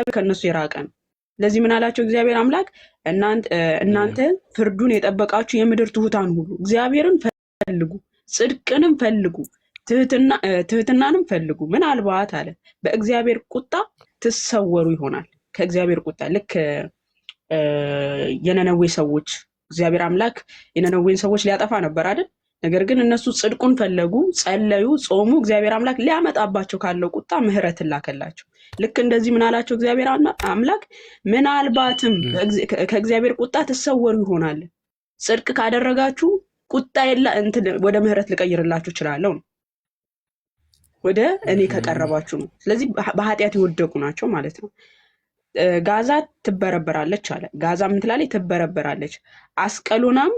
ከነሱ የራቀ ነው። ለዚህ ምን አላቸው እግዚአብሔር አምላክ እናንተ ፍርዱን የጠበቃችሁ የምድር ትሑታን ሁሉ እግዚአብሔርን ፈልጉ፣ ጽድቅንም ፈልጉ፣ ትህትናንም ፈልጉ። ምናልባት አለ በእግዚአብሔር ቁጣ ትሰወሩ ይሆናል። ከእግዚአብሔር ቁጣ ልክ የነነዌ ሰዎች እግዚአብሔር አምላክ የነነዌን ሰዎች ሊያጠፋ ነበር አይደል? ነገር ግን እነሱ ጽድቁን ፈለጉ፣ ጸለዩ፣ ጾሙ። እግዚአብሔር አምላክ ሊያመጣባቸው ካለው ቁጣ ምህረትን ላከላቸው። ልክ እንደዚህ ምን አላቸው እግዚአብሔር አምላክ ምናልባትም ከእግዚአብሔር ቁጣ ትሰወሩ ይሆናል። ጽድቅ ካደረጋችሁ ቁጣ ወደ ምህረት ልቀይርላችሁ እችላለሁ ነው፣ ወደ እኔ ከቀረባችሁ ነው። ስለዚህ በኃጢአት የወደቁ ናቸው ማለት ነው። ጋዛ ትበረበራለች አለ። ጋዛ ምን ትላለች? ትበረበራለች። አስቀሎናም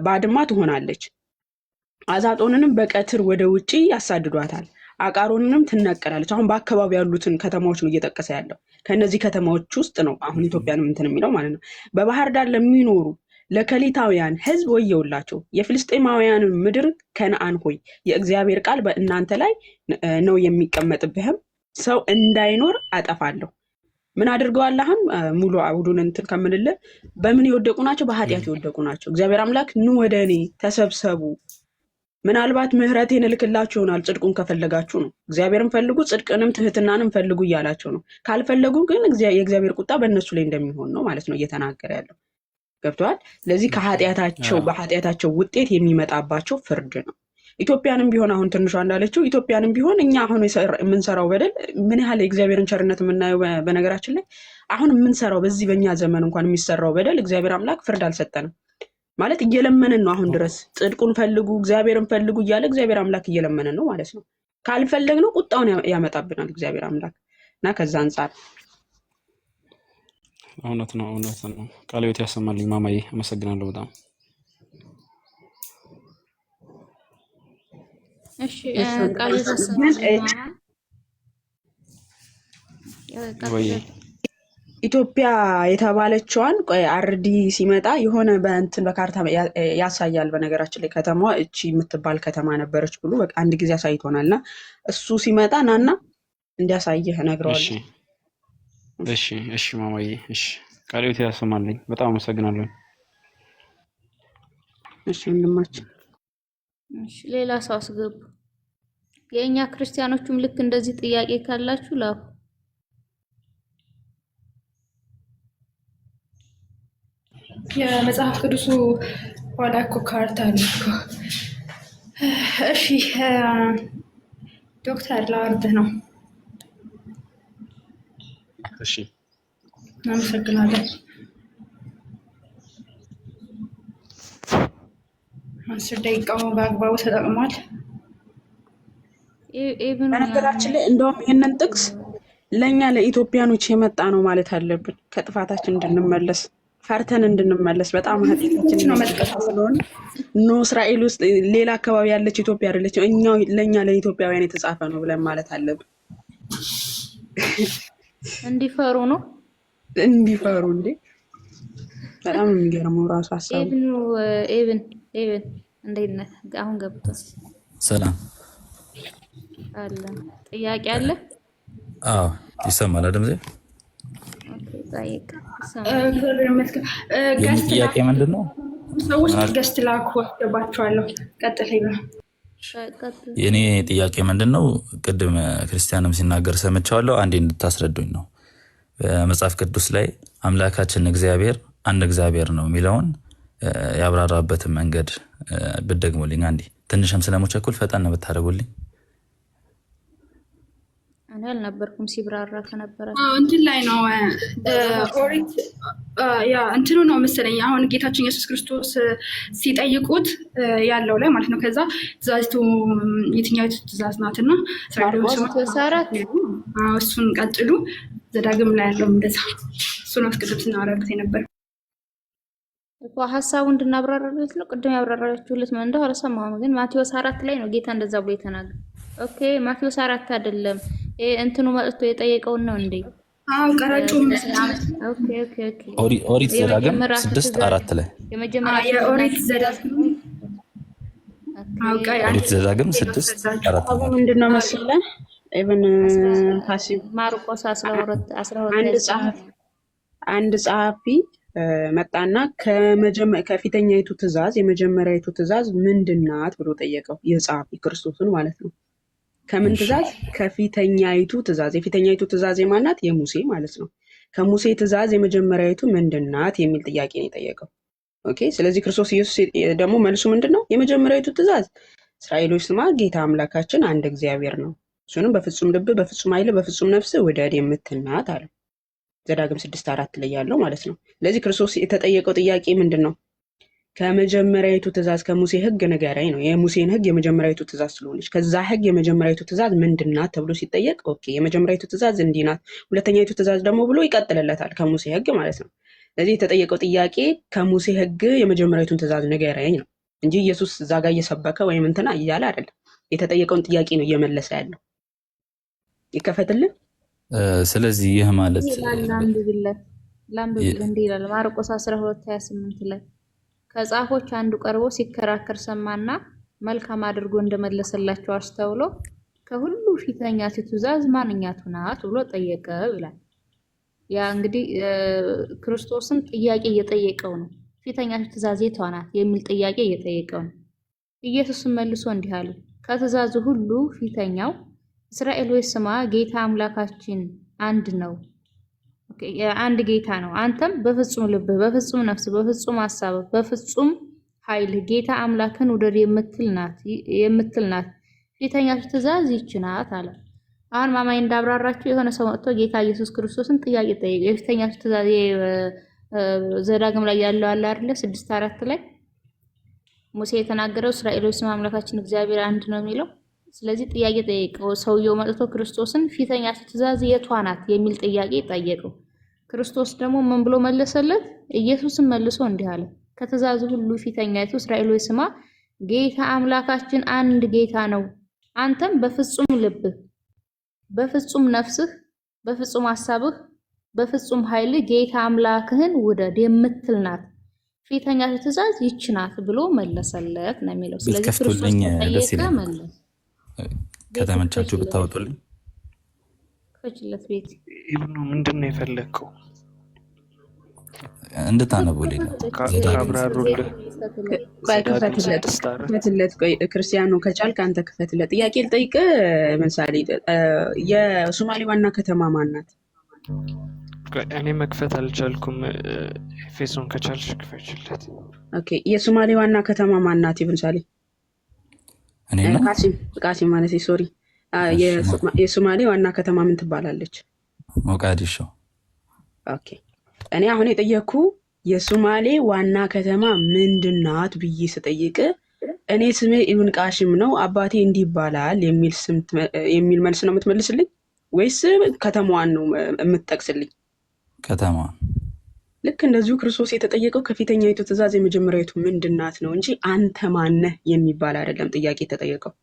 ባድማ ትሆናለች። አዛጦንንም በቀትር ወደ ውጪ ያሳድዷታል። አቃሮንንም ትነቀላለች። አሁን በአካባቢ ያሉትን ከተማዎች ነው እየጠቀሰ ያለው። ከነዚህ ከተማዎች ውስጥ ነው አሁን ኢትዮጵያንም እንትን የሚለው ማለት ነው። በባህር ዳር ለሚኖሩ ለከሊታውያን ሕዝብ ወየውላቸው፣ የፍልስጤማውያንን ምድር ከነአን ሆይ የእግዚአብሔር ቃል በእናንተ ላይ ነው፣ የሚቀመጥብህም ሰው እንዳይኖር አጠፋለሁ። ምን አድርገዋል? አሁን ሙሉ አውዱን እንትን ከምንልህ በምን የወደቁ ናቸው? በኃጢአት የወደቁ ናቸው። እግዚአብሔር አምላክ ኑ ወደ እኔ ተሰብሰቡ፣ ምናልባት ምህረቴን እልክላችሁ ይሆናል ጽድቁን ከፈለጋችሁ ነው። እግዚአብሔርን ፈልጉ፣ ጽድቅንም ትህትናንም ፈልጉ እያላቸው ነው። ካልፈለጉ ግን የእግዚአብሔር ቁጣ በእነሱ ላይ እንደሚሆን ነው ማለት ነው እየተናገረ ያለው። ገብተዋል? ስለዚህ በኃጢአታቸው ውጤት የሚመጣባቸው ፍርድ ነው። ኢትዮጵያንም ቢሆን አሁን ትንሿ እንዳለችው ኢትዮጵያንም ቢሆን እኛ አሁን የምንሰራው በደል ምን ያህል የእግዚአብሔርን ቸርነት የምናየው በነገራችን ላይ አሁን የምንሰራው በዚህ በእኛ ዘመን እንኳን የሚሰራው በደል እግዚአብሔር አምላክ ፍርድ አልሰጠንም ማለት እየለመንን ነው። አሁን ድረስ ጽድቁን ፈልጉ፣ እግዚአብሔርን ፈልጉ እያለ እግዚአብሔር አምላክ እየለመንን ነው ማለት ነው። ካልፈለግነው ቁጣውን ያመጣብናል እግዚአብሔር አምላክ እና ከዛ አንጻር እውነት ነው። ቃለ ሕይወት ያሰማልኝ ማማዬ፣ አመሰግናለሁ በጣም። እሺ ቃል ኢትዮጵያ የተባለችዋን አርዲ ሲመጣ የሆነ በእንትን በካርታ ያሳያል። በነገራችን ላይ ከተማዋ እቺ የምትባል ከተማ ነበረች ብሎ በቃ አንድ ጊዜ አሳይቶናል። እና እሱ ሲመጣ ናና እንዲያሳይህ እነግረዋለሁ። እሺ ማማዬ፣ እሺ ቃለ ሕይወት ያሰማልኝ በጣም አመሰግናለሁ። እሺ ወንድማችን። እሺ ሌላ ሰው አስገቡ። የእኛ ክርስቲያኖቹም ልክ እንደዚህ ጥያቄ ካላችሁ ላኩ። የመጽሐፍ ቅዱሱ ኋላ እኮ ካርታ አለ እኮ። እሺ ዶክተር ላወርድህ ነው። እሺ አመሰግናለሁ። 10 ደቂቃው በአግባቡ ተጠቅሟል። በነገራችን ላይ እንደውም ይህንን ጥቅስ ለእኛ ለኢትዮጵያኖች የመጣ ነው ማለት አለብን። ከጥፋታችን እንድንመለስ ፈርተን እንድንመለስ በጣም ኃጢአታችን ነው መጥቀስ ስለሆነ ኖ እስራኤል ውስጥ ሌላ አካባቢ ያለች ኢትዮጵያ አይደለች፣ እኛው ለእኛ ለኢትዮጵያውያን የተጻፈ ነው ብለን ማለት አለብን። እንዲፈሩ ነው እንዲፈሩ እንዴ! በጣም የሚገርመው ራሱ ሀሳቡ። ኤብን እንዴት ነህ? አሁን ገብቷል። ሰላም አለ። ጥያቄ አለ? አዎ ይሰማል ድምጼ? ጥያቄ ምንድን ነው? ሰዎች ገስት ላኩ አስገባችኋለሁ። ቀጥል። የእኔ ጥያቄ ምንድን ነው? ቅድም ክርስቲያንም ሲናገር ሰምቻለሁ። አንዴ እንድታስረዱኝ ነው። በመጽሐፍ ቅዱስ ላይ አምላካችን እግዚአብሔር አንድ እግዚአብሔር ነው የሚለውን ያብራራበትን መንገድ ብትደግሙልኝ። አንዴ ትንሽም ስለሞቸኩል ፈጠን ብታደርጉልኝ። እኔ አልነበርኩም ሲብራራ ከነበረ እንትን ላይ ነው ኦሪት እንትኑ ነው መሰለኝ። አሁን ጌታችን ኢየሱስ ክርስቶስ ሲጠይቁት ያለው ላይ ማለት ነው። ከዛ ትእዛዝቱ የትኛው ትእዛዝ ናትና እሱን ቀጥሉ። ዘዳግም ላይ ያለው እንደዛ እሱን አስቀድም ስናወራበት የነበር እኮ ሀሳቡ እንድናብራራለት ነው። ቅድም ያብራራችሁለት ምን እንደሆነ አልሰማሁም፣ ግን ማቴዎስ 4 ላይ ነው ጌታ እንደዛ ብሎ የተናገረው። ኦኬ ማቴዎስ 4 አይደለም እንትኑ መጥቶ የጠየቀውን ነው እንዴ? አዎ ቀራጩ ኦሪት ዘዳግም 6:4 ላይ የኦሪት ዘዳግም 6:4 ምንድነው መሰለህ ኢቭን ፓሲቭ ማርቆስ 12 አንድ ጸሐፊ መጣና ከፊተኛይቱ ትእዛዝ የመጀመሪያይቱ ትእዛዝ ምንድናት ብሎ ጠየቀው። የጸሐፊ ክርስቶስን ማለት ነው። ከምን ትእዛዝ? ከፊተኛይቱ ትእዛዝ። የፊተኛይቱ ትእዛዝ የማናት? የሙሴ ማለት ነው። ከሙሴ ትእዛዝ የመጀመሪያይቱ ምንድናት የሚል ጥያቄ ነው የጠየቀው። ኦኬ። ስለዚህ ክርስቶስ ኢየሱስ ደግሞ መልሱ ምንድነው? የመጀመሪያይቱ ትእዛዝ እስራኤሎች ስማ፣ ጌታ አምላካችን አንድ እግዚአብሔር ነው፣ እሱንም በፍጹም ልብ፣ በፍጹም ኃይል፣ በፍጹም ነፍስ ውደድ የምትልናት አለ። ዘዳግም 6:4 ላይ ያለው ማለት ነው። ስለዚህ ክርስቶስ የተጠየቀው ጥያቄ ምንድን ነው? ከመጀመሪያይቱ ትእዛዝ ከሙሴ ሕግ ንገረኝ ነው። የሙሴን ሕግ የመጀመሪያይቱ ትእዛዝ ስለሆነች ከዛ ሕግ የመጀመሪያይቱ ትእዛዝ ምንድናት ተብሎ ሲጠየቅ ኦኬ የመጀመሪያይቱ ትእዛዝ እንዲህ ናት፣ ሁለተኛይቱ ትእዛዝ ደግሞ ብሎ ይቀጥልለታል ከሙሴ ሕግ ማለት ነው። ስለዚህ የተጠየቀው ጥያቄ ከሙሴ ሕግ የመጀመሪያይቱን ትእዛዝ ንገረኝ ነው እንጂ ኢየሱስ እዛ ጋር እየሰበከ ወይም እንትና እያለ አይደለም። የተጠየቀውን ጥያቄ ነው እየመለሰ ያለው። ይከፈትልን። ስለዚህ ይህ ማለት ላምብለት እንዲህ ይላል ማርቆስ 12:28 ላይ ከጻፎች አንዱ ቀርቦ ሲከራከር ሰማና መልካም አድርጎ እንደመለሰላቸው አስተውሎ ከሁሉ ፊተኛይቱ ትእዛዝ ማንኛቱ ናት ብሎ ጠየቀ ይላል። ያ እንግዲህ ክርስቶስን ጥያቄ እየጠየቀው ነው። ፊተኛይቱ ትእዛዝ የቷ ናት የሚል ጥያቄ እየጠየቀው ነው። ኢየሱስም መልሶ እንዲህ አለ፣ ከትእዛዙ ሁሉ ፊተኛው እስራኤል ሆይ ስማ፣ ጌታ አምላካችን አንድ ነው። አንድ ጌታ ነው። አንተም በፍጹም ልብህ፣ በፍጹም ነፍስ፣ በፍጹም ሐሳብ፣ በፍጹም ኃይል ጌታ አምላክን ውደድ የምትል ናት። ፊተኛይቱ ትእዛዝ ይህች ናት አለ። አሁን ማማይ እንዳብራራችሁ የሆነ ሰው መጥቶ ጌታ ኢየሱስ ክርስቶስን ጥያቄ ጠየቀ። የፊተኛይቱ ትእዛዝ ዘዳግም ላይ ያለው አለ አይደለ? 6:4 ላይ ሙሴ የተናገረው እስራኤሎች ስም አምላካችን እግዚአብሔር አንድ ነው የሚለው። ስለዚህ ጥያቄ ጠየቀው። ሰውየው መጥቶ ክርስቶስን ፊተኛይቱ ትእዛዝ የቷ ናት የሚል ጥያቄ ጠየቀው። ክርስቶስ ደግሞ ምን ብሎ መለሰለት? ኢየሱስም መልሶ እንዲህ አለ፣ ከትእዛዙ ሁሉ ፊተኛይቱ እስራኤሎች ስማ፣ ጌታ አምላካችን አንድ ጌታ ነው። አንተም በፍጹም ልብህ፣ በፍጹም ነፍስህ፣ በፍጹም ሐሳብህ፣ በፍጹም ኃይል ጌታ አምላክህን ውደድ የምትል ናት። ፊተኛይቱ ትእዛዝ ይህች ናት ብሎ መለሰለት ነው የሚለው። ስለዚህ ክርስቶስ ጠየቀ፣ መለሰ። ከተመቻችሁ ብታወጡልኝ ከችለት ቤት ኢብኑ ምንድን ነው የፈለግከው? እንድታነቡልኝ ነው። ካብራሩልህ ክፈትለት። ቆይ ክርስቲያኑ ከቻልክ አንተ ክፈትለት። ጥያቄ ልጠይቅህ። ምሳሌ የሶማሌ ዋና ከተማ ማን ናት? እኔ መክፈት አልቻልኩም። ኤፌሶን ከቻልሽ ክፈችለት። ኦኬ የሶማሌ ዋና ከተማ ማን ናት? ምሳሌ እኔ ነው ቃሲም ማለት ሶሪ። የሶማሌ ዋና ከተማ ምን ትባላለች? ሞቃዲሾ። ኦኬ እኔ አሁን የጠየኩ የሶማሌ ዋና ከተማ ምንድናት ብዬ ስጠይቅ እኔ ስሜ ኢብን ቃሲም ነው አባቴ እንዲህ ይባላል የሚል መልስ ነው የምትመልስልኝ ወይስ ከተማዋን ነው የምትጠቅስልኝ? ከተማዋን። ልክ እንደዚሁ ክርስቶስ የተጠየቀው ከፊተኛይቱ ትእዛዝ የመጀመሪያይቱ ምንድናት ነው እንጂ አንተ ማነህ የሚባል አይደለም ጥያቄ የተጠየቀው።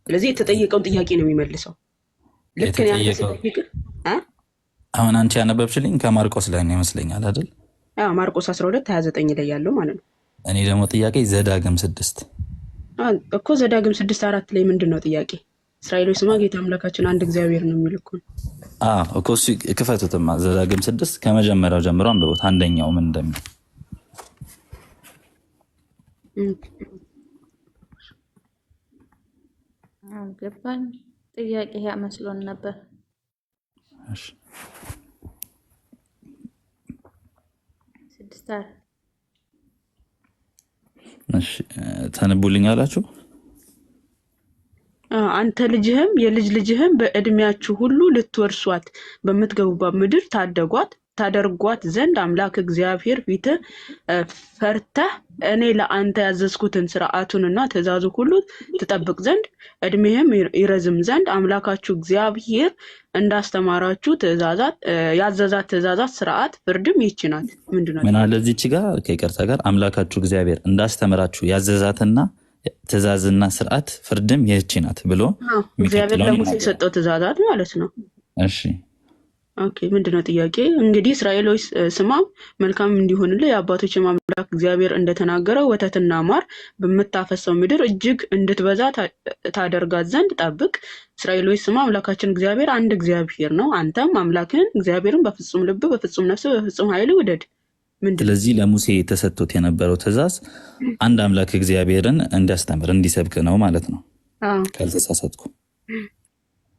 ስለዚህ የተጠየቀውን ጥያቄ ነው የሚመልሰው። ልክ አሁን አንቺ ያነበብሽልኝ ከማርቆስ ላይ ነው ይመስለኛል አይደል? አዎ ማርቆስ 12:29 ላይ ያለው ማለት ነው። እኔ ደግሞ ጥያቄ ዘዳግም 6 እኮ ዘዳግም 6:4 ላይ ምንድነው ጥያቄ? እስራኤሎች ስማ ጌታ አምላካችን አንድ እግዚአብሔር ነው የሚል እኮ ነው። እኮ እሱ ክፈቱትማ። ዘዳግም 6 ከመጀመሪያው ጀምሮ አንብቡት። አንደኛው ምን እንደሚል ገባኝ። ጥያቄ ያ መስሎን ነበር። እሺ 6 እሺ ታነቡልኝ አላችሁ። አንተ ልጅህም የልጅ ልጅህም በእድሜያችሁ ሁሉ ልትወርሷት በምትገቡባት ምድር ታደርጓት ዘንድ አምላክ እግዚአብሔር ፊት ፈርተህ እኔ ለአንተ ያዘዝኩትን ስርዓቱንና ትእዛዙ ሁሉ ትጠብቅ ዘንድ እድሜህም ይረዝም ዘንድ አምላካችሁ እግዚአብሔር እንዳስተማራችሁ ያዘዛት ትእዛዛት ስርዓት ፍርድም ይህች ናት። ምንድነው? ምን አለ እዚች ጋር ከይቅርታ ጋር አምላካችሁ እግዚአብሔር እንዳስተማራችሁ ያዘዛትና ትእዛዝና ስርዓት ፍርድም ይህች ናት ብሎ እግዚአብሔር ለሙሴ የሰጠው ትእዛዛት ማለት ነው። እሺ ኦኬ ምንድነው ጥያቄ? እንግዲህ እስራኤሎች ስማ መልካም እንዲሆንልህ የአባቶች አምላክ እግዚአብሔር እንደተናገረው ወተትና ማር በምታፈሰው ምድር እጅግ እንድትበዛ ታደርጋት ዘንድ ጠብቅ። እስራኤሎች ስማ አምላካችን እግዚአብሔር አንድ እግዚአብሔር ነው። አንተም አምላክህን እግዚአብሔርን በፍጹም ልብ፣ በፍጹም ነፍስ፣ በፍጹም ኃይል ውደድ። ስለዚህ ለሙሴ ተሰጥቶት የነበረው ትእዛዝ አንድ አምላክ እግዚአብሔርን እንዲያስተምር እንዲሰብክ ነው ማለት ነው ካልተሳሳትኩ።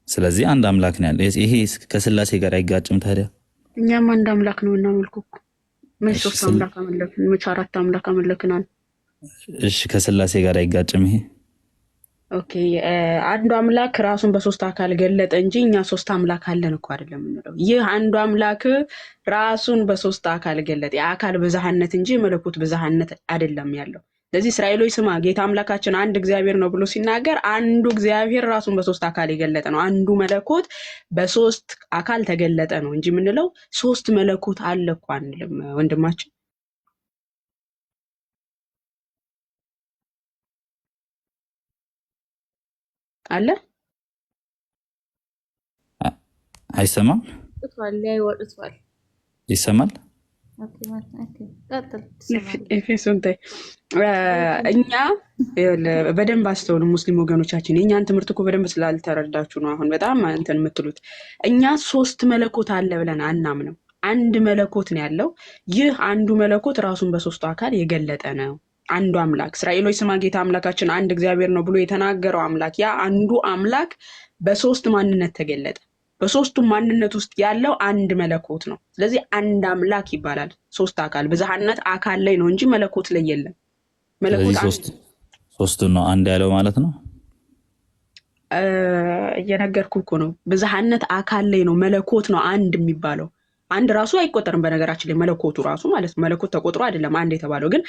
ስለዚህ አንድ አምላክ ነው ያለ። ይሄ ከስላሴ ጋር አይጋጭም ታዲያ? እኛም አንድ አምላክ ነው እናመልኩ። ምን ሶስት አምላክ አመለክን? ምን አራት አምላክ አመለክናል? እሺ ከስላሴ ጋር አይጋጭም ይሄ? ኦኬ አንዱ አምላክ ራሱን በሶስት አካል ገለጠ እንጂ እኛ ሶስት አምላክ አለን እኮ አይደለም የምንለው። ይህ አንዱ አምላክ ራሱን በሶስት አካል ገለጠ። የአካል ብዝሃነት እንጂ መለኮት ብዝሃነት አይደለም ያለው። ስለዚህ እስራኤሎች ስማ ጌታ አምላካችን አንድ እግዚአብሔር ነው ብሎ ሲናገር አንዱ እግዚአብሔር ራሱን በሶስት አካል የገለጠ ነው። አንዱ መለኮት በሶስት አካል ተገለጠ ነው እንጂ የምንለው ሶስት መለኮት አለ እኮ አንልም ወንድማችን። አለ አይሰማም? ይሰማል? ኤፌሶን እኛ በደንብ አስተውሉ ሙስሊም ወገኖቻችን። የእኛን ትምህርት እኮ በደንብ ስላልተረዳችሁ ነው አሁን በጣም እንትን የምትሉት። እኛ ሶስት መለኮት አለ ብለን አናምንም። አንድ መለኮት ነው ያለው። ይህ አንዱ መለኮት ራሱን በሶስቱ አካል የገለጠ ነው። አንዱ አምላክ እስራኤሎች ስማ ጌታ አምላካችን አንድ እግዚአብሔር ነው ብሎ የተናገረው አምላክ ያ አንዱ አምላክ በሶስት ማንነት ተገለጠ። በሶስቱም ማንነት ውስጥ ያለው አንድ መለኮት ነው። ስለዚህ አንድ አምላክ ይባላል። ሶስት አካል ብዝሃነት አካል ላይ ነው እንጂ መለኮት ላይ የለም። መለኮት ሶስቱ ነው አንድ ያለው ማለት ነው። እየነገርኩ እኮ ነው። ብዝሃነት አካል ላይ ነው። መለኮት ነው አንድ የሚባለው። አንድ ራሱ አይቆጠርም በነገራችን ላይ መለኮቱ ራሱ ማለት ነው። መለኮት ተቆጥሮ አይደለም አንድ የተባለው። ግን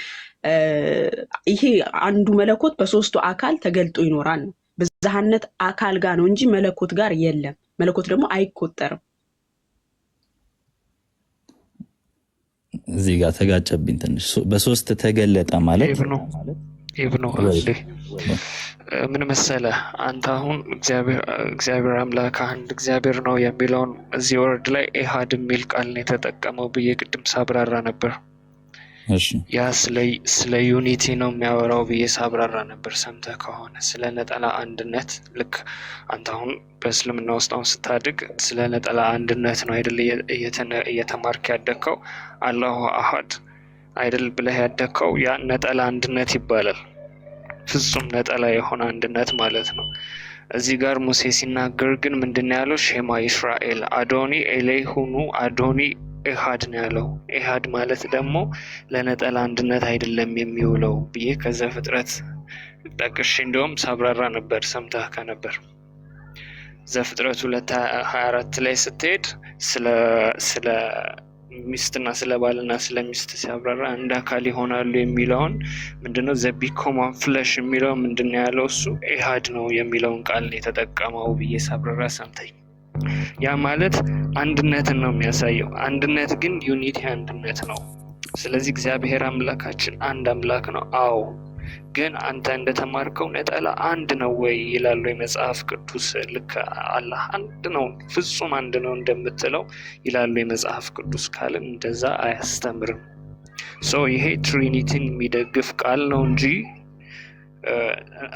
ይሄ አንዱ መለኮት በሶስቱ አካል ተገልጦ ይኖራል ነው። ብዝሃነት አካል ጋር ነው እንጂ መለኮት ጋር የለም። መለኮት ደግሞ አይቆጠርም። እዚህ ጋር ተጋጨብኝ ትንሽ። በሶስት ተገለጠ ማለት ኢብኑ ምን መሰለ አንተ አሁን እግዚአብሔር አምላክ አንድ እግዚአብሔር ነው የሚለውን እዚህ ወርድ ላይ ኢሃድ የሚል ቃል ነው የተጠቀመው ብዬ ቅድም ሳብራራ ነበር። ያ ስለ ዩኒቲ ነው የሚያወራው ብዬ ሳብራራ ነበር። ሰምተህ ከሆነ ስለ ነጠላ አንድነት፣ ልክ አንተ አሁን በእስልምና ውስጥ አሁን ስታድግ ስለ ነጠላ አንድነት ነው አይደል እየተማርክ ያደግከው። አላሁ አሃድ አይደል ብለህ ያደግከው። ያ ነጠላ አንድነት ይባላል። ፍጹም ነጠላ የሆነ አንድነት ማለት ነው። እዚህ ጋር ሙሴ ሲናገር ግን ምንድን ነው ያለው? ሼማ ኢስራኤል አዶኒ ኤሌሁኑ አዶኒ ኢሃድ ነው ያለው። ኢሃድ ማለት ደግሞ ለነጠላ አንድነት አይደለም የሚውለው ብዬ ከዘፍጥረት ጠቅሼ እንደውም ሳብራራ ነበር። ሰምተህ ከነበር ዘፍጥረት 2:24 ላይ ስትሄድ ስለ ሚስትና ስለ ባልና ስለ ሚስት ሲያብራራ እንደ አካል ይሆናሉ የሚለውን ምንድነው ዘቢኮም ፍለሽ የሚለው ምንድነው ያለው? እሱ ኢሃድ ነው የሚለውን ቃል የተጠቀመው ብዬ ሳብራራ ሰምተኝ። ያ ማለት አንድነትን ነው የሚያሳየው። አንድነት ግን ዩኒቲ አንድነት ነው። ስለዚህ እግዚአብሔር አምላካችን አንድ አምላክ ነው። አዎ፣ ግን አንተ እንደተማርከው ነጠላ አንድ ነው ወይ ይላሉ የመጽሐፍ ቅዱስ። ልክ አላህ አንድ ነው ፍጹም አንድ ነው እንደምትለው ይላሉ የመጽሐፍ ቅዱስ። ካልን እንደዛ አያስተምርም። ይሄ ትሪኒቲን የሚደግፍ ቃል ነው እንጂ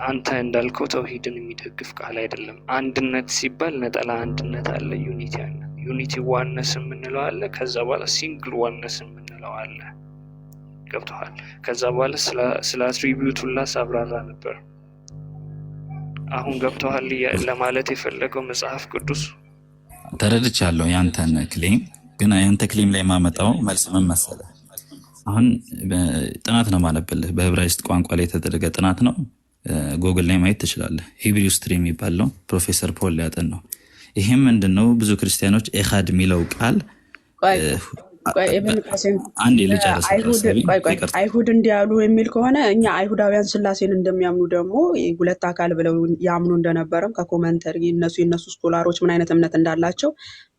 አንተ እንዳልከው ተውሂድን የሚደግፍ ቃል አይደለም። አንድነት ሲባል ነጠላ አንድነት አለ፣ ዩኒቲ አለ። ዩኒቲ ዋነስ የምንለው አለ፣ ከዛ በኋላ ሲንግል ዋነስ የምንለው አለ። ገብቶሃል? ከዛ በኋላ ስለ አትሪቢዩት ሁላ ሳብራራ ነበር። አሁን ገብቶሃል ለማለት የፈለገው መጽሐፍ ቅዱስ? ተረድቻለሁ ያንተን ክሌም። ግን ያንተ ክሌም ላይ ማመጣው መልስ ምን መሰለህ? አሁን ጥናት ነው ማለብልህ። በዕብራይስጥ ቋንቋ ላይ የተደረገ ጥናት ነው። ጎግል ላይ ማየት ትችላለህ። ሂብሪው ስትሪም የሚባለው ፕሮፌሰር ፖል ሊያጠን ነው። ይህም ምንድነው ብዙ ክርስቲያኖች ኢሃድ የሚለው ቃል አንድ ልጨርስ። አይሁድ እንዲያሉ የሚል ከሆነ እኛ አይሁዳውያን ስላሴን እንደሚያምኑ ደግሞ ሁለት አካል ብለው ያምኑ እንደነበረም ከኮመንተሪ የነሱ ስኮላሮች ምን አይነት እምነት እንዳላቸው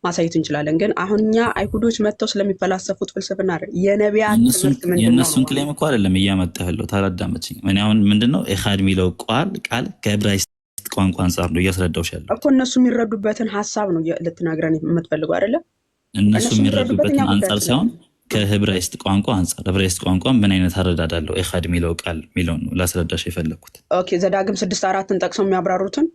ማሳየት እንችላለን። ግን አሁን እኛ አይሁዶች መጥተው ስለሚፈላሰፉት ፍልስፍና የነቢያት ትምህርት ምንድነው? የእነሱን ክሌም እኮ አይደለም እያመጣሁ ያለው። ታላዳመችኝ። እኔ አሁን ምንድነው ኢሃድ የሚለው ቃል ከዕብራይስጥ ቋንቋ አንጻር ነው እያስረዳሁሽ ያለው እኮ። እነሱ የሚረዱበትን ሀሳብ ነው ልትነግረን የምትፈልገው አይደለም? እነሱ የሚረዱበትን አንጻር ሳይሆን ከዕብራይስጥ ቋንቋ አንጻር ዕብራይስጥ ቋንቋ ምን አይነት አረዳድ አለው ኢኻድ የሚለው ቃል የሚለው ነው ላስረዳሽ የፈለኩት። ኦኬ ዘዳግም 6:4ን ጠቅሰው የሚያብራሩትን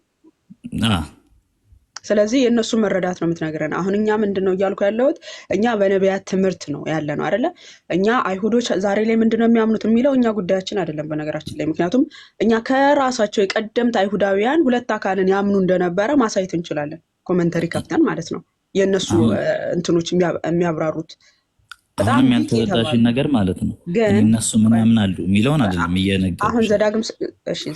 ስለዚህ የእነሱ መረዳት ነው የምትነግረን። አሁን እኛ ምንድነው እያልኩ ያለሁት እኛ በነቢያት ትምህርት ነው ያለ ነው አይደለ? እኛ አይሁዶች ዛሬ ላይ ምንድነው የሚያምኑት የሚለው እኛ ጉዳያችን አይደለም በነገራችን ላይ። ምክንያቱም እኛ ከራሳቸው የቀደምት አይሁዳውያን ሁለት አካልን ያምኑ እንደነበረ ማሳየት እንችላለን። ኮመንተሪ ከፍተን ማለት ነው የእነሱ እንትኖች የሚያብራሩት በጣም ያልተረዳሽን ነገር ማለት ነው። እነሱ ምን ያምናሉ የሚለውን አይደለም እየነገርኩሽ። አሁን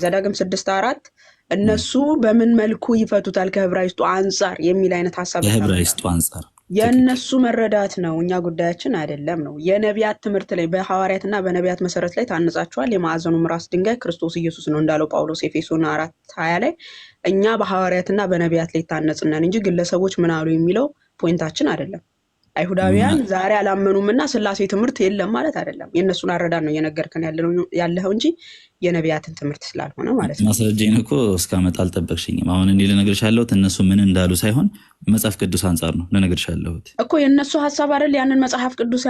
ዘዳግም 6:4 እነሱ በምን መልኩ ይፈቱታል ከዕብራይስጡ አንጻር የሚል አይነት ሐሳብ ከዕብራይስጡ አንጻር የእነሱ መረዳት ነው። እኛ ጉዳያችን አይደለም ነው። የነቢያት ትምህርት ላይ በሐዋርያትና በነቢያት መሰረት ላይ ታንጻቸዋል። የማዕዘኑም ራስ ድንጋይ ክርስቶስ ኢየሱስ ነው እንዳለው ጳውሎስ ኤፌሶን 4:20 ላይ እኛ በሐዋርያትና በነቢያት ላይ ታነጽነን እንጂ ግለሰቦች ምን አሉ የሚለው ፖይንታችን አይደለም። አይሁዳውያን ዛሬ አላመኑምና ስላሴ ትምህርት የለም ማለት አይደለም። የእነሱን አረዳድ ነው እየነገርከን ያለው እንጂ የነቢያትን ትምህርት ስላልሆነ ማለት ነው። ማስረጃዬን እኮ እስካመጣ አልጠበቅሽኝም። አሁን እኔ ልነግርሽ ያለሁት እነሱ ምን እንዳሉ ሳይሆን መጽሐፍ ቅዱስ አንጻር ነው ልነግርሽ ያለሁት እኮ። የእነሱ ሐሳብ አይደል ያንን መጽሐፍ ቅዱስ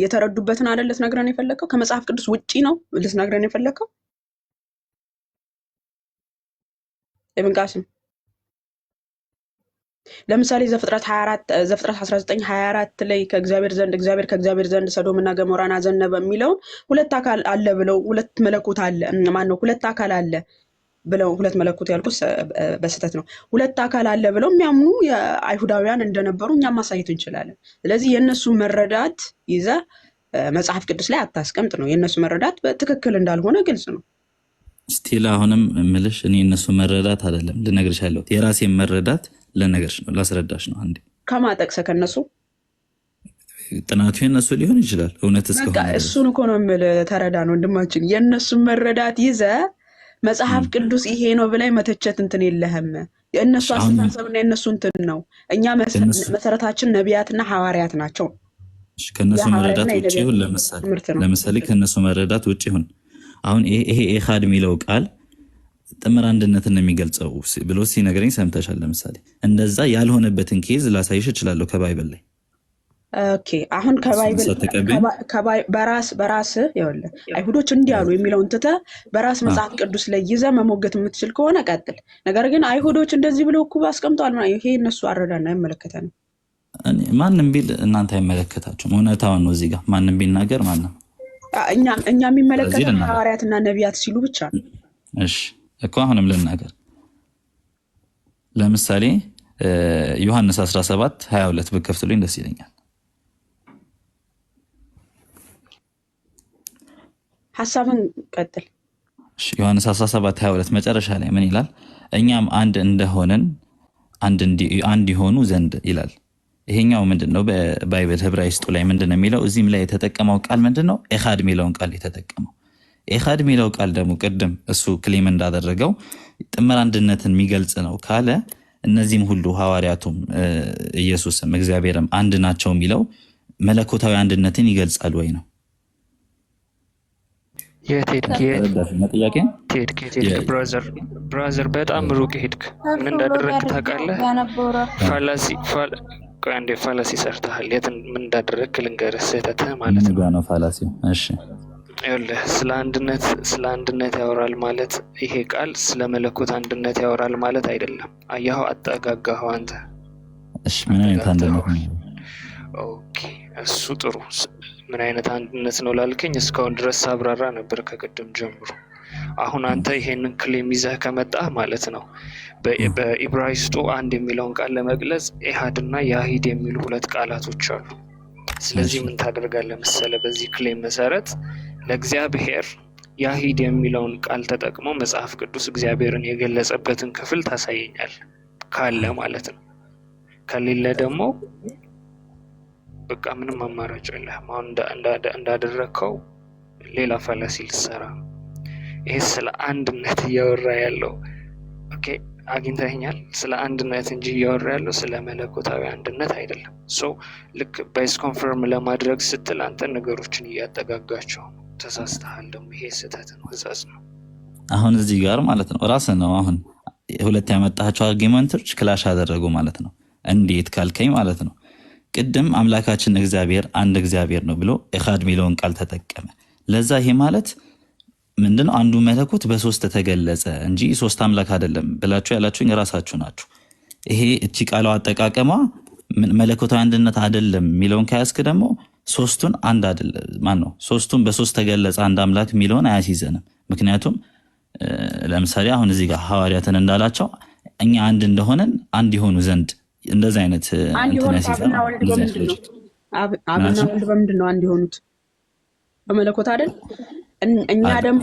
የተረዱበትን አይደል ልትነግረን የፈለከው? ከመጽሐፍ ቅዱስ ውጪ ነው ልትነግረን የፈለከው? ኢብን ቃሲም ለምሳሌ ዘፍጥረት 19:24 ላይ ከእግዚአብሔር ዘንድ ሰዶምና ገሞራን አዘነበ የሚለው ሁለት አካል አለ ብለው ሁለት መለኮት አለ ሁለት አካል አለ ብለው ሁለት መለኮት ያልኩት በስተት ነው። ሁለት አካል አለ ብለው የሚያምኑ የአይሁዳውያን እንደነበሩ እኛም ማሳየት እንችላለን። ስለዚህ የእነሱ መረዳት ይዘ መጽሐፍ ቅዱስ ላይ አታስቀምጥ ነው። የእነሱ መረዳት በትክክል እንዳልሆነ ግልጽ ነው። ስቲል አሁንም እምልሽ እኔ እነሱ መረዳት አይደለም ልነግርሽ ያለሁት የራሴን መረዳት ለነገርሽ ነው ላስረዳሽ ነው። አንዴ ከማጠቅሰ ከነሱ ጥናቱ የነሱ ሊሆን ይችላል እውነት እስከሆነ እሱን እኮ ነው የምልህ። ተረዳ ነው ወንድማችን። የነሱ መረዳት ይዘ መጽሐፍ ቅዱስ ይሄ ነው ብላይ መተቸት እንትን የለህም። የእነሱ አስተሳሰብና የነሱ እንትን ነው። እኛ መሰረታችን ነቢያትና ሐዋርያት ናቸው። ከነሱ መረዳት ውጪ ይሁን ለምሳሌ ከነሱ መረዳት ውጪ ይሁን አሁን ይሄ ኢኻድ የሚለው ቃል ጥምር አንድነትን የሚገልጸው ብሎ ሲነግረኝ ሰምተሻል። ለምሳሌ እንደዛ ያልሆነበትን ኬዝ ላሳይሽ እችላለሁ ከባይብል ላይ። ኦኬ አሁን ከባይብል በራስ ይኸውልህ አይሁዶች እንዲያሉ የሚለውን ትተህ በራስ መጽሐፍ ቅዱስ ላይ ይዘህ መሞገት የምትችል ከሆነ ቀጥል። ነገር ግን አይሁዶች እንደዚህ ብለው እኮ አስቀምጠዋል። ይሄ እነሱ አረዳና አይመለከተንም። ማንም ቢል እናንተ አይመለከታችሁም። እውነታውን ነው። እዚህ ጋር ማንም ቢናገር ማንም እኛ የሚመለከተን ሐዋርያትና ነቢያት ሲሉ ብቻ ነው። እሺ እኮ አሁንም ልናገር። ለምሳሌ ዮሐንስ 17:22 ብከፍትልኝ ደስ ይለኛል። ሐሳብን ቀጥል። እሺ ዮሐንስ 17:22 መጨረሻ ላይ ምን ይላል? እኛም አንድ እንደሆነን አንድ ይሆኑ ዘንድ ይላል። ይሄኛው ምንድነው? በባይብል ዕብራይስጡ ላይ ምንድነው የሚለው? እዚህም ላይ የተጠቀመው ቃል ምንድነው? ኢኻድ የሚለውን ቃል የተጠቀመው። ኢኻድ የሚለው ቃል ደግሞ ቅድም እሱ ክሌም እንዳደረገው ጥምር አንድነትን የሚገልጽ ነው ካለ እነዚህም ሁሉ ሐዋርያቱም ኢየሱስም እግዚአብሔርም አንድ ናቸው የሚለው መለኮታዊ አንድነትን ይገልጻል ወይ ነው? ብራዘር በጣም ሩቅ ሄድክ። ምን እንዳደረግክ ታውቃለህ? ፋላሲ ሰርተሃል። ምን እንዳደረግክ ልንገርህ፣ ስህተትህ ማለት ነው ፋላሲው። እሺ ይኸውልህ ስለ አንድነት ያወራል ማለት ይሄ ቃል ስለ መለኮት አንድነት ያወራል ማለት አይደለም። አያኸው፣ አጠጋጋኸው አንተ። እሺ ምን አይነት አንድነት ነው? ኦኬ እሱ ጥሩ። ምን አይነት አንድነት ነው ላልከኝ እስካሁን ድረስ አብራራ ነበር ከቅድም ጀምሮ። አሁን አንተ ይሄንን ክሌም ይዘህ ከመጣህ ማለት ነው በኢብራይስጡ አንድ የሚለውን ቃል ለመግለጽ ኢሃድና ያሂድ የሚሉ ሁለት ቃላቶች አሉ። ስለዚህ ምን ታደርጋለህ መሰለህ? በዚህ ክሌም መሰረት ለእግዚአብሔር ያሂድ የሚለውን ቃል ተጠቅሞ መጽሐፍ ቅዱስ እግዚአብሔርን የገለጸበትን ክፍል ታሳየኛል ካለ ማለት ነው። ከሌለ ደግሞ በቃ ምንም አማራጭ የለህም። አሁን እንዳደረግከው ሌላ ፋላሲ ልትሰራ። ይሄ ስለ አንድነት እያወራ ያለው ኦኬ፣ አግኝተኸኛል። ስለ አንድነት እንጂ እያወራ ያለው ስለ መለኮታዊ አንድነት አይደለም። ሶ ልክ ባይስ ኮንፈርም ለማድረግ ስትል አንተ ነገሮችን እያጠጋጋቸው ነው። ተሳስተሃል። ደግሞ ይሄ ስህተት ነው፣ ህዛዝ ነው። አሁን እዚህ ጋር ማለት ነው ራስህ ነው አሁን ሁለት ያመጣቸው አርጊመንቶች ክላሽ አደረጉ ማለት ነው። እንዴት ካልከኝ ማለት ነው ቅድም አምላካችን እግዚአብሔር አንድ እግዚአብሔር ነው ብሎ ኢኻድ ሚለውን ቃል ተጠቀመ። ለዛ ይሄ ማለት ምንድነው? አንዱ መለኮት በሶስት ተገለጸ እንጂ ሶስት አምላክ አይደለም ብላችሁ ያላችሁኝ ራሳችሁ ናችሁ። ይሄ እቺ ቃሏ አጠቃቀሟ መለኮታዊ አንድነት አይደለም ሚለውን ካያስክ ደግሞ ሶስቱን አንድ አይደለም ማን ነው ሶስቱን በሶስት ተገለጸ አንድ አምላክ ሚለውን አያሲዘንም። ምክንያቱም ለምሳሌ አሁን እዚህ ጋር ሐዋርያትን እንዳላቸው እኛ አንድ እንደሆነን አንድ ይሆኑ ዘንድ እንደዚህ አይነት አብና ወልድ በምንድን ነው አንድ የሆኑት? በመለኮት አይደል? እኛ ደግሞ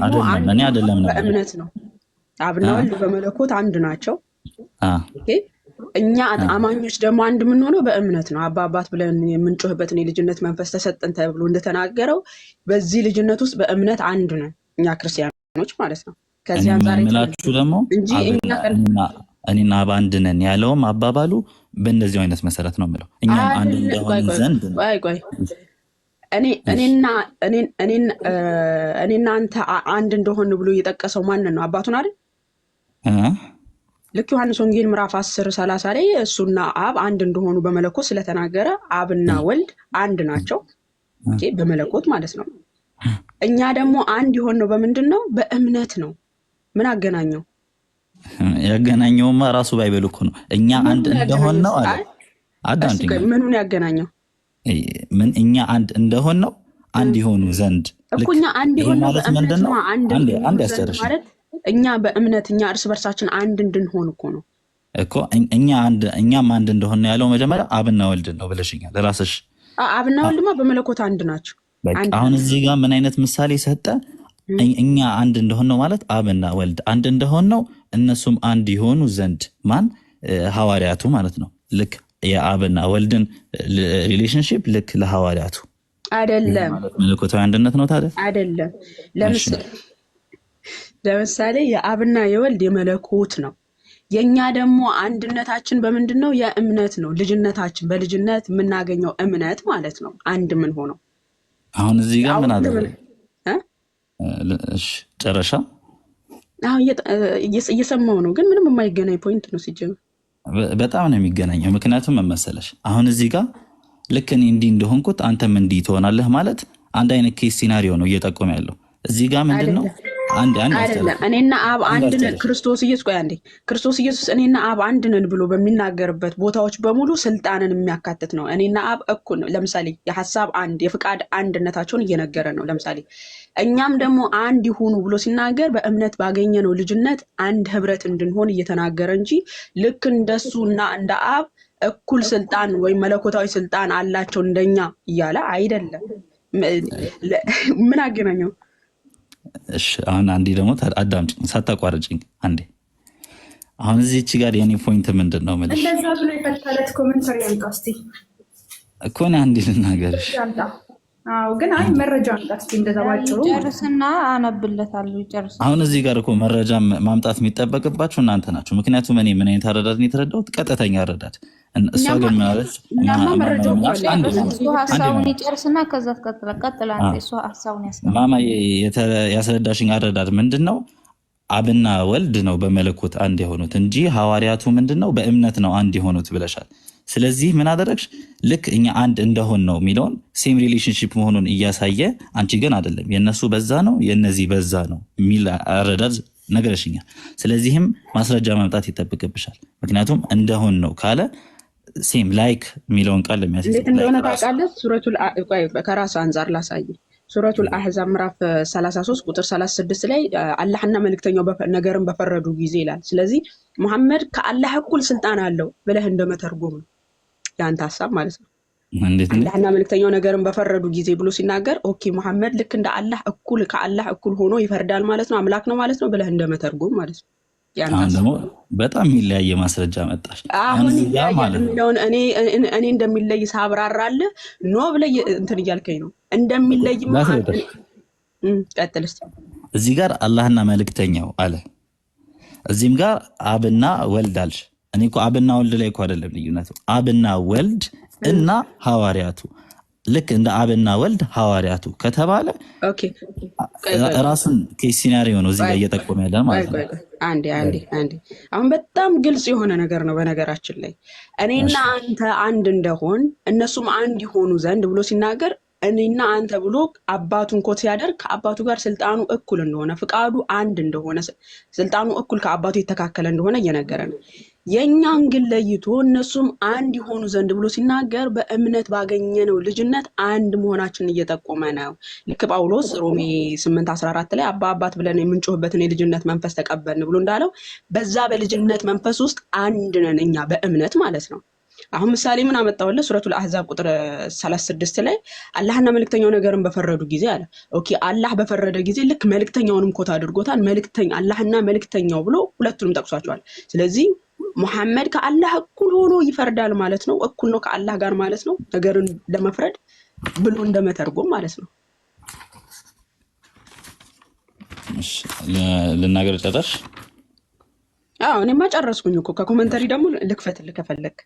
በእምነት ነው። አብና ወልድ በመለኮት አንድ ናቸው። እኛ አማኞች ደግሞ አንድ የምንሆነው በእምነት ነው። አባት ብለን የምንጮህበትን የልጅነት መንፈስ ተሰጠን ተብሎ እንደተናገረው በዚህ ልጅነት ውስጥ በእምነት አንድ ነን እኛ ክርስቲያኖች ማለት ነው። ከዚህ አንፃር የምላችሁ ደግሞ እኔና አብ አንድ ነን ያለውም አባባሉ በእንደዚህ አይነት መሰረት ነው የምለው። እኛም አንድ እንደሆነ ዘንድ ቆይ እኔና አንተ አንድ እንደሆነ ብሎ እየጠቀሰው ማንን ነው? አባቱን አይደል? ልክ ዮሐንስ ወንጌል ምዕራፍ 10:30 ላይ እሱና አብ አንድ እንደሆኑ በመለኮት ስለተናገረ አብና ወልድ አንድ ናቸው በመለኮት ማለት ነው። እኛ ደግሞ አንድ የሆነው በምንድን ነው? በእምነት ነው። ምን አገናኘው? ያገናኘውማ ራሱ ባይበል እኮ ነው። እኛ አንድ እንደሆነ ነው አለ አዳንት። ምኑን ያገናኘው? ምን እኛ አንድ እንደሆነ ነው አንድ ይሆኑ ዘንድ እኮ እኛ አንድ የሆነው ማለት ምንድነው? አንድ ያስተርሽ ማለት እኛ በእምነት እኛ እርስ በርሳችን አንድ እንድንሆን እኮ ነው እኮ እኛም አንድ እንደሆነ ያለው መጀመሪያ አብና ወልድ ነው ብለሽኛል ራስሽ። አብና ወልድማ በመለኮት አንድ ናቸው። አሁን እዚህ ጋር ምን አይነት ምሳሌ ሰጠ? እኛ አንድ እንደሆነው ማለት አብና ወልድ አንድ እንደሆነው እነሱም አንድ ይሆኑ ዘንድ ማን? ሐዋርያቱ ማለት ነው። ልክ የአብና ወልድን ሪሌሽንሺፕ ልክ ለሐዋርያቱ አይደለም። መለኮታዊ አንድነት ነው ታዲያ አይደለም። ለምሳሌ የአብና የወልድ የመለኮት ነው። የኛ ደግሞ አንድነታችን በምንድን ነው? የእምነት ነው። ልጅነታችን በልጅነት የምናገኘው እምነት ማለት ነው አንድ ምን ሆነው። አሁን እዚህ ጋር ምን አደረገ? እሺ ጨረሻ። አሁን እየሰማው ነው፣ ግን ምንም የማይገናኝ ፖይንት ነው ሲጀምር። በጣም ነው የሚገናኘው። ምክንያቱም መመሰለሽ አሁን እዚህ ጋር ልክ እኔ እንዲህ እንደሆንኩት አንተም እንዲህ ትሆናለህ ማለት አንድ አይነት ኬስ ሲናሪዮ ነው እየጠቆመ ያለው። እዚህ ጋር ምንድን ነው አይደለም እኔና አብ አንድ ነን። ክርስቶስ ኢየሱስ እኔና አብ አንድ ነን ብሎ በሚናገርበት ቦታዎች በሙሉ ስልጣንን የሚያካትት ነው። እኔና አብ እኩል ነው። ለምሳሌ የሀሳብ አንድ የፍቃድ አንድነታቸውን እየነገረ ነው። ለምሳሌ እኛም ደግሞ አንድ ይሁኑ ብሎ ሲናገር በእምነት ባገኘነው ልጅነት አንድ ህብረት እንድንሆን እየተናገረ እንጂ ልክ እንደሱ እና እንደ አብ እኩል ስልጣን ወይም መለኮታዊ ስልጣን አላቸው እንደኛ እያለ አይደለም። ምን አገናኘው? እሺ አሁን አንዴ ደግሞ አዳምጪኝ ሳታቋርጭኝ አንዴ። አሁን እዚህች ጋር የኔ ፖይንት ምንድን ነው ማለት እንደዛ ብሎ የፈታለት ኮሜንተሪ ያምጣ እስቲ እኮ ነው አንዴ ልናገርሽ። አዎ ግን አይ መረጃ አምጣ እስቲ እንደዛ ባጭሩ ጨርስና አነብለታለሁ። ጨርስ። አሁን እዚህ ጋር እኮ መረጃ ማምጣት የሚጠበቅባችሁ እናንተ ናችሁ። ምክንያቱም እኔ ምን አይነት አረዳድ ነው የተረዳሁት? ቀጥተኛ አረዳድ። እሷ ግን ማለት እሱ ሀሳቡን ይጨርስና ከዛ ቀጥላ እሱ ሀሳቡን ያስቀምጥ። ማማ ያስረዳሽኝ አረዳድ ምንድን ነው? አብና ወልድ ነው በመለኮት አንድ የሆኑት እንጂ ሐዋርያቱ ምንድን ነው በእምነት ነው አንድ የሆኑት ብለሻል። ስለዚህ ምን አደረግሽ? ልክ እኛ አንድ እንደሆን ነው የሚለውን ሴም ሪሌሽንሺፕ መሆኑን እያሳየ አንቺ ግን አይደለም የነሱ በዛ ነው የነዚህ በዛ ነው የሚል አረዳድ ነገረሽኛል። ስለዚህም ማስረጃ ማምጣት ይጠብቅብሻል። ምክንያቱም እንደሆን ነው ካለ ሴም ላይክ የሚለውን ቃል ለሚያስይዝ እንዴት እንደሆነ ታውቃለህ? ከራሱ አንጻር ላሳይ። ሱረቱል አሕዛብ ምዕራፍ 33 ቁጥር 36 ላይ አላህና መልእክተኛው ነገርን በፈረዱ ጊዜ ይላል። ስለዚህ መሐመድ ከአላህ እኩል ስልጣን አለው ብለህ እንደመተርጎም ነው ያንተ ሀሳብ ማለት ነው። አላህና መልእክተኛው ነገርን በፈረዱ ጊዜ ብሎ ሲናገር ኦኬ መሐመድ ልክ እንደ አላህ እኩል ከአላህ እኩል ሆኖ ይፈርዳል ማለት ነው፣ አምላክ ነው ማለት ነው ብለህ እንደመተርጎም ማለት ነው። አሁን ደግሞ በጣም የሚለያየ ማስረጃ መጣሽ። አሁን የሚለውን እኔ እንደሚለይ ሳብራራለህ ኖ ብለህ እንትን እያልከኝ ነው። እንደሚለይ ቀጥል እስኪ። እዚህ ጋር አላህና መልእክተኛው አለ፣ እዚህም ጋር አብና ወልድ አልሽ። እኔ እኮ አብና ወልድ ላይ እኮ አይደለም ልዩነቱ፣ አብና ወልድ እና ሐዋርያቱ። ልክ እንደ አብና ወልድ ሐዋርያቱ ከተባለ ራሱን ኬስ ሲናሪዮ ነው እዚህ ጋር እየጠቆመ ያለን ማለት ነው። አንዴ አሁን በጣም ግልጽ የሆነ ነገር ነው። በነገራችን ላይ እኔና አንተ አንድ እንደሆን እነሱም አንድ ይሆኑ ዘንድ ብሎ ሲናገር እኔና አንተ ብሎ አባቱን ኮት ሲያደርግ ከአባቱ ጋር ስልጣኑ እኩል እንደሆነ ፍቃዱ አንድ እንደሆነ ስልጣኑ እኩል ከአባቱ የተካከለ እንደሆነ እየነገረ ነው። የእኛን ግን ለይቶ እነሱም አንድ ይሆኑ ዘንድ ብሎ ሲናገር በእምነት ባገኘነው ልጅነት አንድ መሆናችንን እየጠቆመ ነው። ልክ ጳውሎስ ሮሜ 8:14 ላይ አባት ብለን የምንጮህበትን የልጅነት መንፈስ ተቀበልን ብሎ እንዳለው በዛ በልጅነት መንፈስ ውስጥ አንድ ነን እኛ በእምነት ማለት ነው። አሁን ምሳሌ ምን አመጣውልህ? ሱረቱል አህዛብ ቁጥር 36 ላይ አላህና መልእክተኛው ነገርን በፈረዱ ጊዜ አለ። ኦኬ አላህ በፈረደ ጊዜ ልክ መልእክተኛውንም ኮት አድርጎታል። አላህና መልእክተኛው ብሎ ሁለቱንም ጠቅሷቸዋል። ስለዚህ ሙሐመድ ከአላህ እኩል ሆኖ ይፈርዳል ማለት ነው። እኩል ነው ከአላህ ጋር ማለት ነው። ነገርን ለመፍረድ ብሎ እንደመተርጎም ማለት ነው። እሺ ልናገር ጨረሽ? አዎ እኔማ ጨረስኩኝ እኮ። ከኮሜንታሪ ደግሞ ልክፈትልህ ከፈለክ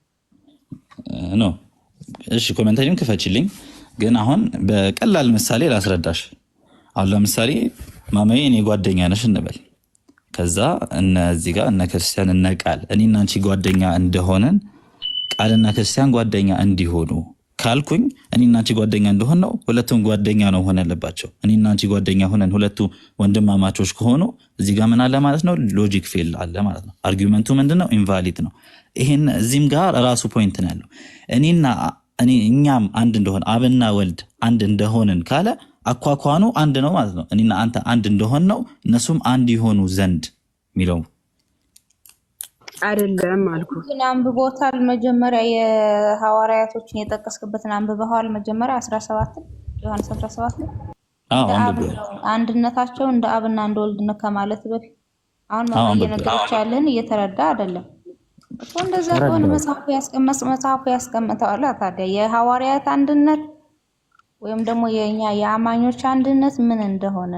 ነው። እሺ ኮሜንታሪውን ክፈችልኝ። ግን አሁን በቀላል ምሳሌ ላስረዳሽ። አሁን ለምሳሌ ማማዬ እኔ ጓደኛ ነሽ እንበል። ከዛ እነዚህ ጋር እነ ክርስቲያን እነ ቃል እኔና አንቺ ጓደኛ እንደሆነን ቃልና ክርስቲያን ጓደኛ እንዲሆኑ ካልኩኝ እኔና አንቺ ጓደኛ እንደሆን ነው ሁለቱም ጓደኛ ነው ሆነ ያለባቸው። እኔና አንቺ ጓደኛ ሆነን ሁለቱ ወንድማማቾች ከሆኑ እዚህ ጋር ምን አለ ማለት ነው? ሎጂክ ፌል አለ ማለት ነው። አርጊውመንቱ ምንድነው? ኢንቫሊድ ነው። ይሄን እዚህም ጋር ራሱ ፖይንት ነው ያለው። እኛም አንድ እንደሆን አብና ወልድ አንድ እንደሆንን ካለ አኳኳኑ አንድ ነው ማለት ነው። እኔና አንተ አንድ እንደሆን ነው እነሱም አንድ ይሆኑ ዘንድ የሚለው አይደለም አልኩ። ግን አንብቦታል። መጀመሪያ የሐዋርያቶችን የጠቀስክበትን አንብበዋል። መጀመሪያ 17 ዮሐንስ 17 አንድነታቸው እንደ አብና እንደ ወልድ ነው ከማለት በፊት አሁን ነገሮች ያለን እየተረዳ አይደለም እኮ። እንደዛ ከሆነ መጽሐፉ ያስቀምጠዋል። ታዲያ የሐዋርያት አንድነት ወይም ደግሞ የኛ የአማኞች አንድነት ምን እንደሆነ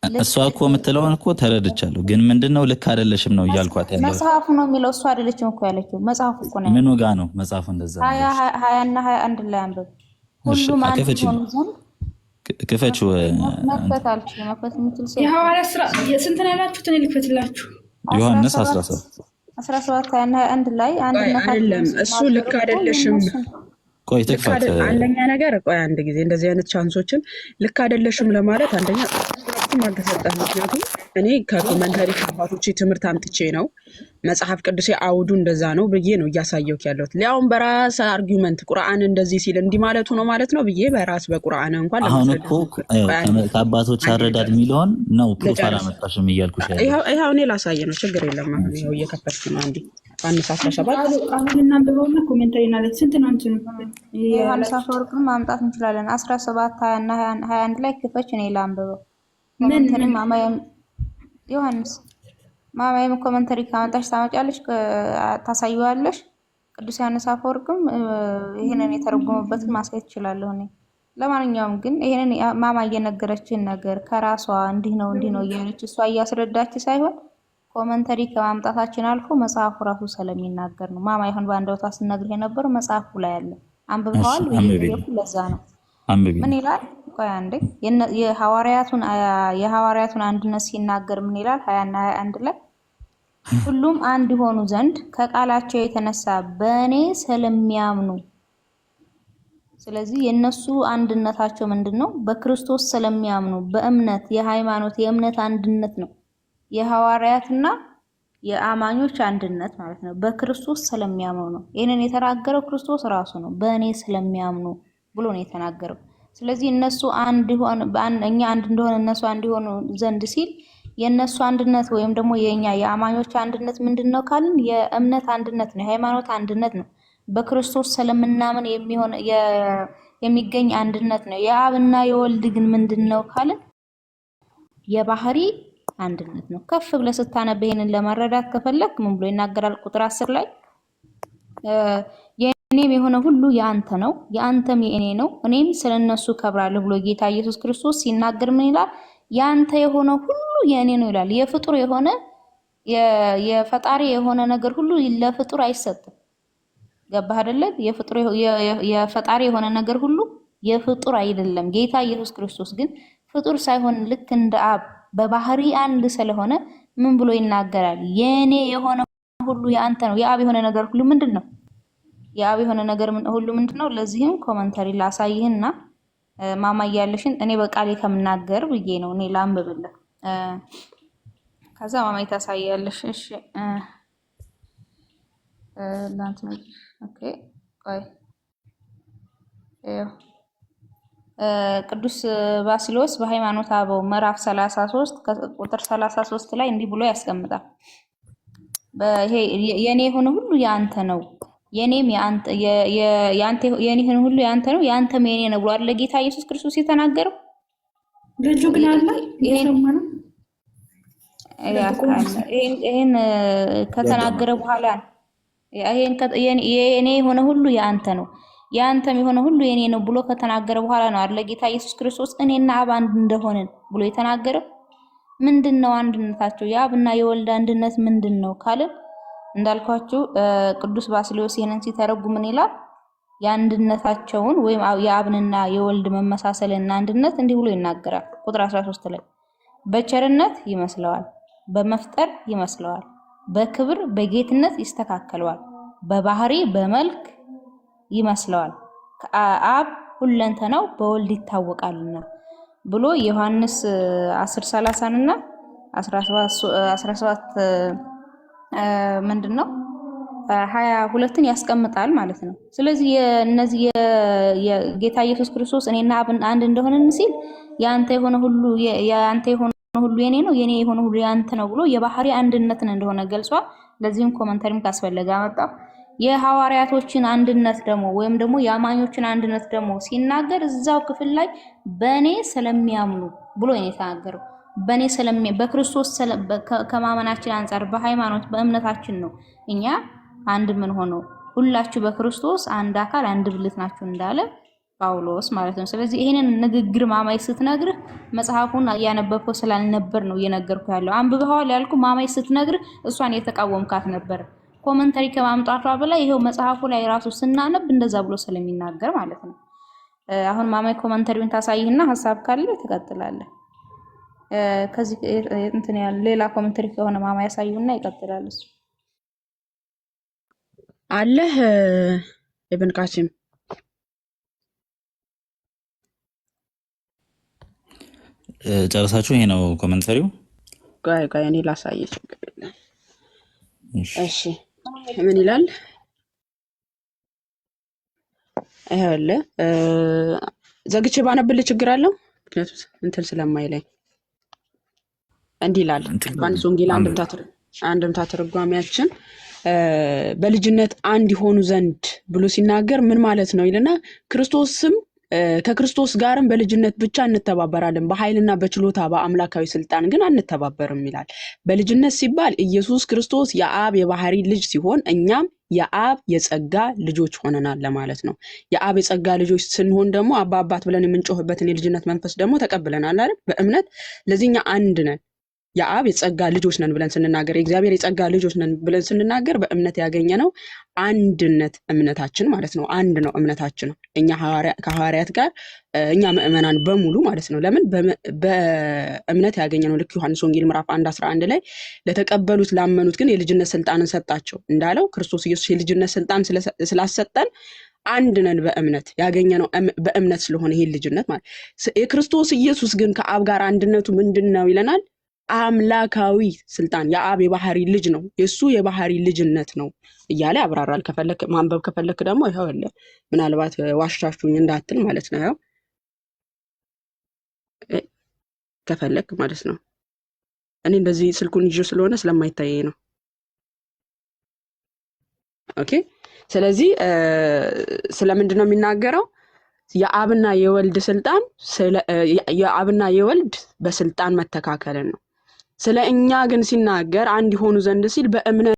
እሷ እኮ የምትለውን እኮ ተረድቻለሁ። ግን ምንድነው ልክ አይደለሽም ነው እያልኳት ያለው። መጽሐፉ ነው የሚለው እሷ አይደለችም እኮ ያለችው። መጽሐፉ እኮ ነው። ምኑ ጋር ነው መጽሐፉ? እንደዛ 20 እና 21 ላይ አንብብ። ሁሉም አንድ ሆኑ ዘንድ ክፈችው። መክፈት አልችልም። መክፈት የምትል ሰው የሐዋርያት ሥራ የስንት ነው ያላችሁት? እኔ ልክፈትላችሁ። ዮሐንስ 17 20 እና 21 ላይ አንድነት አይደለም። እሱ ልክ አይደለሽም። ቆይ ተክፋት አንደኛ ነገር ቆይ አንድ ጊዜ እንደዚህ አይነት ቻንሶችን ልክ አይደለሽም ለማለት አንደኛ አልተሰጠህም። ምክንያቱም እኔ ከኮመንታሪ ከአባቶቼ ትምህርት አምጥቼ ነው መጽሐፍ ቅዱሴ አውዱ እንደዛ ነው ብዬ ነው እያሳየሁት ያለሁት። ሊያውም በራስ አርጊውመንት ቁርአን እንደዚህ ሲል እንዲህ ማለቱ ነው ማለት ነው ብዬ በራስ በቁርአን እንኳን አሁን እኮ ከአባቶች አረዳድ የሚለውን ነው ፕሩፍ አላመጣሽም እያልኩሽ ያለው። ይኸው እኔ ላሳየ ነው፣ ችግር የለም። አሁን ይኸው እየከፈትኩ ነው። አንዴ ዮሐንስ 17 ቃሉን እናንብበውና ኮሜንታሪ እናለት ስንት ነው እንትኑ ዮሐንስ አፈወርቅን ማምጣት እንችላለን። 17 20 እና 21 ላይ ክፈች እኔ ላንብበው። ኮሜንታሪ ማማየም ዮሐንስ ማማየም ኮሜንታሪ ካመጣሽ ታመጫለሽ፣ ታሳዩዋለሽ። ቅዱስ ዮሐንስ አፈወርቅም ይሄንን የተረጎመበትን ማሳየት ይችላል። እኔ ለማንኛውም ግን ይሄንን ማማ እየነገረችን ነገር ከራሷ እንዲህ ነው እያለች እሷ እያስረዳች ሳይሆን ኮሜንታሪ ከማምጣታችን አልፎ መጽሐፉ ራሱ ስለሚናገር ነው። ማማ ይሁን ባንደውታ ስነግርህ የነበረው መጽሐፉ ላይ አለ። አንብበዋል ወይ? ለዛ ነው ምን ይላል? ቆይ አንዴ የሐዋርያቱን አንድነት ሲናገር ምን ይላል? 20 እና 21 ላይ ሁሉም አንድ ሆኑ ዘንድ ከቃላቸው የተነሳ በእኔ ስለሚያምኑ። ስለዚህ የነሱ አንድነታቸው ምንድነው? በክርስቶስ ስለሚያምኑ በእምነት የእምነት አንድነት ነው። የሐዋርያትና የአማኞች አንድነት ማለት ነው። በክርስቶስ ስለሚያምኑ ነው። ይሄንን የተናገረው ክርስቶስ ራሱ ነው። በእኔ ስለሚያምኑ ብሎ ነው የተናገረው። ስለዚህ እነሱ አንድ ሆነ እኛ አንድ እንደሆነ እነሱ አንድ ሆኑ ዘንድ ሲል የነሱ አንድነት ወይም ደግሞ የኛ የአማኞች አንድነት ምንድነው ካልን የእምነት አንድነት ነው፣ የሃይማኖት አንድነት ነው። በክርስቶስ ስለምናምን የሚገኝ አንድነት ነው። የአብና የወልድ ግን ምንድነው ካልን የባህሪ አንድነት ነው። ከፍ ብለህ ስታነብ ይሄንን ለመረዳት ከፈለክ ምን ብሎ ይናገራል? ቁጥር 10 ላይ የኔም የሆነ ሁሉ ያንተ ነው፣ ያንተም የኔ ነው፣ እኔም ስለነሱ ከብራለሁ ብሎ ጌታ ኢየሱስ ክርስቶስ ሲናገር ምን ይላል? ያንተ የሆነ ሁሉ የኔ ነው ይላል። የፍጡር የሆነ የፈጣሪ የሆነ ነገር ሁሉ ለፍጡር አይሰጥም። ገባህ አይደለ? የፈጣሪ የሆነ ነገር ሁሉ የፍጡር አይደለም። ጌታ ኢየሱስ ክርስቶስ ግን ፍጡር ሳይሆን ልክ እንደ አብ በባህሪ አንድ ስለሆነ ምን ብሎ ይናገራል? የኔ የሆነ ሁሉ ያንተ ነው። የአብ የሆነ ነገር ሁሉ ምንድነው? የአብ የሆነ ነገር ሁሉ ምንድነው? ለዚህም ኮመንታሪ ላሳይህና ማማ ያለሽን እኔ በቃሌ ከምናገር ብዬ ነው እኔ ላንብብልህ። ከዛ ማማ ታሳያለሽ። እሺ ላንተ ነው። ኦኬ ቆይ ቅዱስ ባሲሎስ በሃይማኖተ አበው ምዕራፍ 33 ቁጥር 33 ላይ እንዲህ ብሎ ያስቀምጣል። ይሄ የኔ የሆነ ሁሉ ያንተ ነው፣ የኔም ያንተ የኔ የሆነ ሁሉ ያንተ ነው፣ ያንተም የኔ ነው ብሎ አይደል ጌታ ኢየሱስ ክርስቶስ የተናገረው? ልጁ ግን አለ ይሰማና ይሄን ከተናገረ በኋላ የኔ የሆነ ሁሉ ያንተ ነው ያንተም የሆነ ሁሉ የኔ ነው ብሎ ከተናገረ በኋላ ነው አይደል ጌታ ኢየሱስ ክርስቶስ እኔና አብ አንድ እንደሆነን ብሎ የተናገረው። ምንድነው አንድነታቸው? የአብና የወልድ አንድነት ምንድነው ካለ እንዳልኳችሁ ቅዱስ ባስልዮስ ይሄንን ሲተረጉም ምን ይላል? የአንድነታቸውን ወይም የአብንና የወልድ መመሳሰልና አንድነት እንዲህ ብሎ ይናገራል። ቁጥር 13 ላይ በቸርነት ይመስለዋል፣ በመፍጠር ይመስለዋል፣ በክብር በጌትነት ይስተካከለዋል፣ በባህሪ በመልክ ይመስለዋል፣ ከአብ ሁለንተናው በወልድ ይታወቃልና ብሎ ዮሐንስ 10:30 እና 17 ምንድነው 22ን ያስቀምጣል ማለት ነው። ስለዚህ እነዚህ የጌታ ኢየሱስ ክርስቶስ እኔና አብ አንድ እንደሆነን ሲል ያንተ የሆነ ሁሉ ያንተ የሆነ ሁሉ የኔ ነው፣ የኔ የሆነ ሁሉ ያንተ ነው ብሎ የባህሪ አንድነትን እንደሆነ ገልጿል። ለዚህም ኮመንተሪም ካስፈለገ አመጣው። የሐዋርያቶችን አንድነት ደግሞ ወይም ደግሞ የአማኞችን አንድነት ደግሞ ሲናገር እዛው ክፍል ላይ በኔ ስለሚያምኑ ብሎ ነው የተናገረው። በኔ በክርስቶስ ከማመናችን አንፃር በሃይማኖት በእምነታችን ነው እኛ አንድ ምን ሆኖ ሁላችሁ በክርስቶስ አንድ አካል አንድ ብልት ናችሁ እንዳለ ጳውሎስ ማለት ነው። ስለዚህ ይሄንን ንግግር ማማይ ስትነግርህ መጽሐፉን ያነበብከው ስላልነበር ነው እየነገርኩ ያለው። አንብበዋል ያልኩ ማማይ ስትነግርህ እሷን የተቃወምካት ነበር። ኮመንታሪ ከማምጣቷ በላይ ይሄው መጽሐፉ ላይ ራሱ ስናነብ እንደዛ ብሎ ስለሚናገር ማለት ነው። አሁን ማማይ ኮመንታሪውን ታሳይህና ሐሳብ ካለ ትቀጥላለህ። ከዚህ እንትን ያለ ሌላ ኮመንታሪ ከሆነ ማማይ ያሳዩና ይቀጥላል። እሱ አለህ ኢብን ቃሲም ጨርሳችሁ? ይሄ ነው ኮመንታሪው። ቆይ እኔ ላሳየች። እሺ ምን ይላል? ይሄለ ዘግቼ ባነብልህ ችግር አለው? ምክንያቱም እንትን ስለማይለኝ እንዲህ ይላል። ዮሐንስ ወንጌል አንድምታ ትርጓሜያችን በልጅነት አንድ ይሆኑ ዘንድ ብሎ ሲናገር ምን ማለት ነው ይልና ክርስቶስም ከክርስቶስ ጋርም በልጅነት ብቻ እንተባበራለን፣ በኃይልና በችሎታ በአምላካዊ ስልጣን ግን አንተባበርም ይላል። በልጅነት ሲባል ኢየሱስ ክርስቶስ የአብ የባህሪ ልጅ ሲሆን እኛም የአብ የጸጋ ልጆች ሆነናል ለማለት ነው። የአብ የጸጋ ልጆች ስንሆን ደግሞ አባት ብለን የምንጮህበትን የልጅነት መንፈስ ደግሞ ተቀብለናል አይደል? በእምነት ለዚህኛ አንድ ነን። የአብ የጸጋ ልጆች ነን ብለን ስንናገር የእግዚአብሔር የጸጋ ልጆች ነን ብለን ስንናገር በእምነት ያገኘነው አንድነት እምነታችን ማለት ነው። አንድ ነው እምነታችን ነው። እኛ ከሐዋርያት ጋር እኛ ምእመናን በሙሉ ማለት ነው። ለምን በእምነት ያገኘነው ልክ ዮሐንስ ወንጌል ምዕራፍ 1:11 ላይ ለተቀበሉት ላመኑት ግን የልጅነት ስልጣንን ሰጣቸው እንዳለው ክርስቶስ ኢየሱስ የልጅነት ስልጣን ስላሰጠን አንድ ነን። በእምነት ያገኘነው በእምነት ስለሆነ ይሄ ልጅነት ማለት የክርስቶስ ኢየሱስ ግን ከአብ ጋር አንድነቱ ምንድነው ይለናል? አምላካዊ ስልጣን የአብ የባህሪ ልጅ ነው። የሱ የባህሪ ልጅነት ነው እያለ ያብራራል። ከፈለክ ማንበብ ከፈለክ ደግሞ ይሄው አለ። ምናልባት ዋሽታችሁኝ እንዳትል ማለት ነው። ያው ከፈለክ ማለት ነው። እኔ እንደዚህ ስልኩን ይዤ ስለሆነ ስለማይታየኝ ነው። ኦኬ። ስለዚህ ስለምንድን ነው የሚናገረው? የአብና የወልድ ስልጣን የአብና የወልድ በስልጣን መተካከልን ነው። ስለ እኛ ግን ሲናገር አንድ ይሆኑ ዘንድ ሲል በእምነት